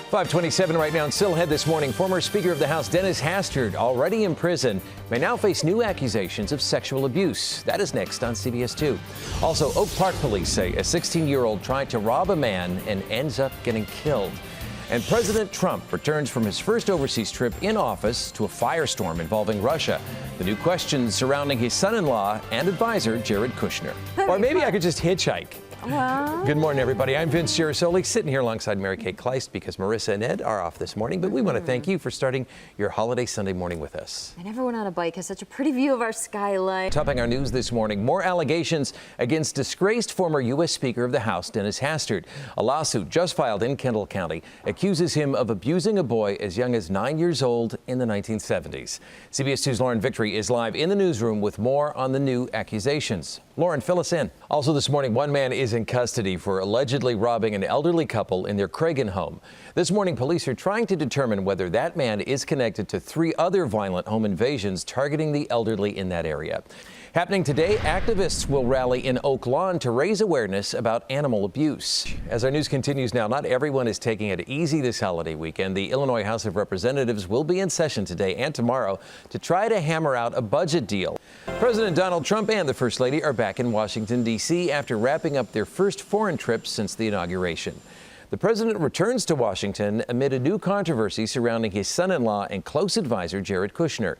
5:27 right now in Silhead this morning. Former Speaker of the House Dennis Hastert, already in prison, may now face new accusations of sexual abuse. That is next on CBS 2. Also, Oak Park police say a 16-year-old tried to rob a man and ends up getting killed. And President Trump returns from his first overseas trip in office to a firestorm involving Russia. The new questions surrounding his son-in-law and advisor, Jared Kushner. Or maybe I could just hitchhike. Well, good morning, everybody. I'm Vince Gerasole, sitting here alongside Mary Kate Kleist because Marissa and Ed are off this morning. But we want to thank you for starting your holiday Sunday morning with us. And everyone on a bike has such a pretty view of our skyline. Topping our news this morning, more allegations against disgraced former U.S. Speaker of the House, Dennis Hastert. A lawsuit just filed in Kendall County accuses him of abusing a boy as young as 9 years old in the 1970s. CBS 2's Lauren Victory is live in the newsroom with more on the new accusations. Lauren, fill us in. Also this morning, one man is in custody for allegedly robbing an elderly couple in their Cragen home. This morning, police are trying to determine whether that man is connected to 3 other violent home invasions targeting the elderly in that area. Happening today, activists will rally in Oak Lawn to raise awareness about animal abuse. As our news continues now, not everyone is taking it easy this holiday weekend. The Illinois House of Representatives will be in session today and tomorrow to try to hammer out a budget deal. President Donald Trump and the First Lady are back in Washington, D.C. after wrapping up their first foreign trip since the inauguration. The president returns to Washington amid a new controversy surrounding his son-in-law and close advisor, Jared Kushner.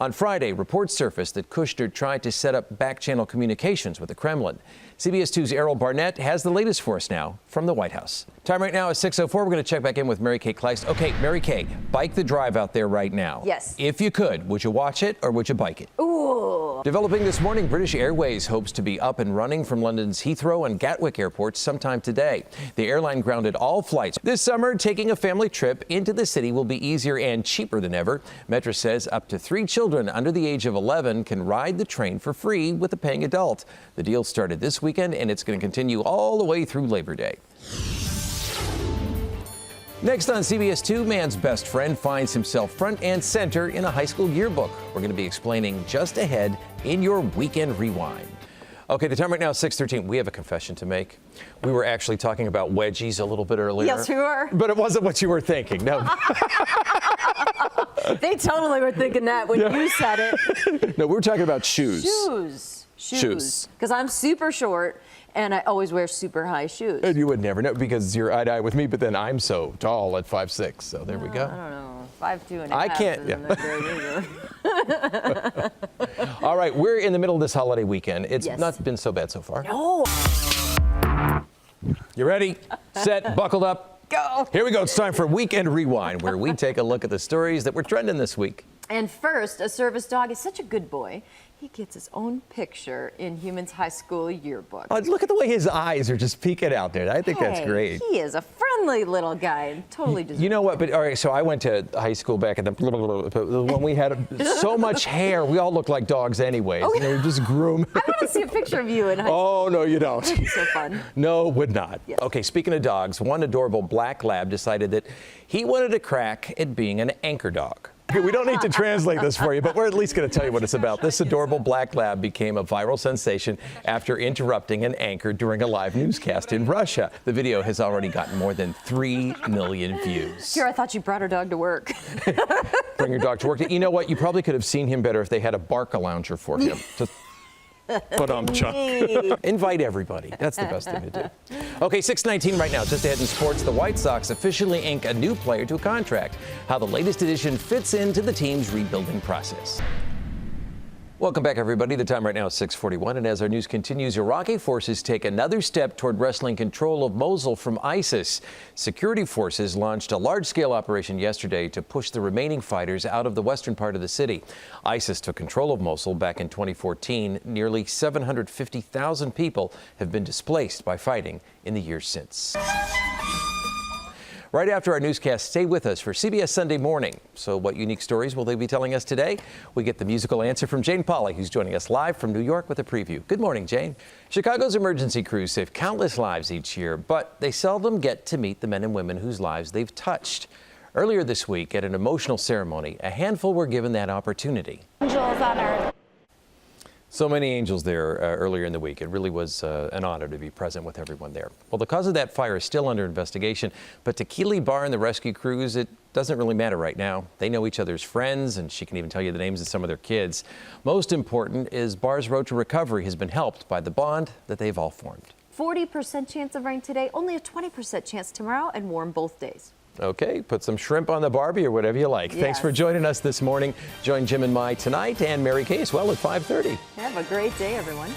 On Friday, reports surfaced that Kushner tried to set up back-channel communications with the Kremlin. CBS 2's Errol Barnett has the latest for us now from the White House. Time right now is 6:04. We're going to check back in with Mary Kate Kleist. Okay, Mary Kate, bike the drive out there right now. Yes. If you could, would you watch it or would you bike it? Ooh. Developing this morning, British Airways hopes to be up and running from London's Heathrow and Gatwick airports sometime today. The airline grounded all flights. This summer, taking a family trip into the city will be easier and cheaper than ever. Metra says up to 3 children under the age of 11 can ride the train for free with a paying adult. The deal started this weekend and it's going to continue all the way through Labor Day. Next on CBS 2, man's best friend finds himself front and center in a high school yearbook. We're going to be explaining just ahead in your Weekend Rewind. Okay, the time right now is 6:13. We have a confession to make. We were actually talking about wedgies a little bit earlier. Yes, we were. But it wasn't what you were thinking. No. They totally were thinking that when you said it. No, we were talking about shoes. Shoes. Because I'm super short. And I always wear super high shoes. And you would never know because you're eye to eye with me, but then I'm so tall at 5'6", so there we go. I don't know, 5'2" and a I half can't, isn't that great either. All right, we're in the middle of this holiday weekend. It's Yes. not been so bad so far. No. You ready? Set, buckled up? Go. Here we go. It's time for Weekend Rewind, where we take a look at the stories that were trending this week. And first, a service dog is such a good boy. He gets his own picture in Humans High School yearbook. Oh, look at the way his eyes are just peeking out there. I think that's great. He is a friendly little guy and totally deserves You know what? But all right, so I went to high school back in the when we had so much hair, we all looked like dogs anyways. Oh, and they were just groomed. I want to see a picture of you in high school. Oh, no, you don't. That'd be so fun. No, would not. Yes. Okay, speaking of dogs, one adorable black lab decided that he wanted a crack at being an anchor dog. Okay, we don't need to translate this for you, but we're at least going to tell you what it's about. This adorable black lab became a viral sensation after interrupting an anchor during a live newscast in Russia. The video has already gotten more than 3 million views. Here, I thought you brought her dog to work. Bring your dog to work. You know what? You probably could have seen him better if they had a bark-a-lounger for him. Invite everybody. That's the best thing to do. Okay, 6:19 right now. Just ahead in sports, the White Sox officially ink a new player to a contract. How the latest edition fits into the team's rebuilding process. Welcome back, everybody. The time right now is 6:41, and as our news continues, Iraqi forces take another step toward wresting control of Mosul from ISIS. Security forces launched a large-scale operation yesterday to push the remaining fighters out of the western part of the city. ISIS took control of Mosul back in 2014. Nearly 750,000 people have been displaced by fighting in the years since. Right after our newscast, stay with us for CBS Sunday Morning. So what unique stories will they be telling us today? We get the musical answer from Jane Pauley, who's joining us live from New York with a preview. Good morning, Jane. Chicago's emergency crews save countless lives each year, but they seldom get to meet the men and women whose lives they've touched. Earlier this week, at an emotional ceremony, a handful were given that opportunity. Angels on earth. So many angels there earlier in the week. It really was an honor to be present with everyone there. Well, the cause of that fire is still under investigation, but to Keeley Barr and the rescue crews, it doesn't really matter right now. They know each other's friends, and she can even tell you the names of some of their kids. Most important is Barr's road to recovery has been helped by the bond that they've all formed. 40% chance of rain today, only a 20% chance tomorrow, and warm both days. Okay, put some shrimp on the Barbie or whatever you like. Yes. Thanks for joining us this morning. Join Jim and Mai tonight and Mary Kay as well at 5:30. Have a great day, everyone.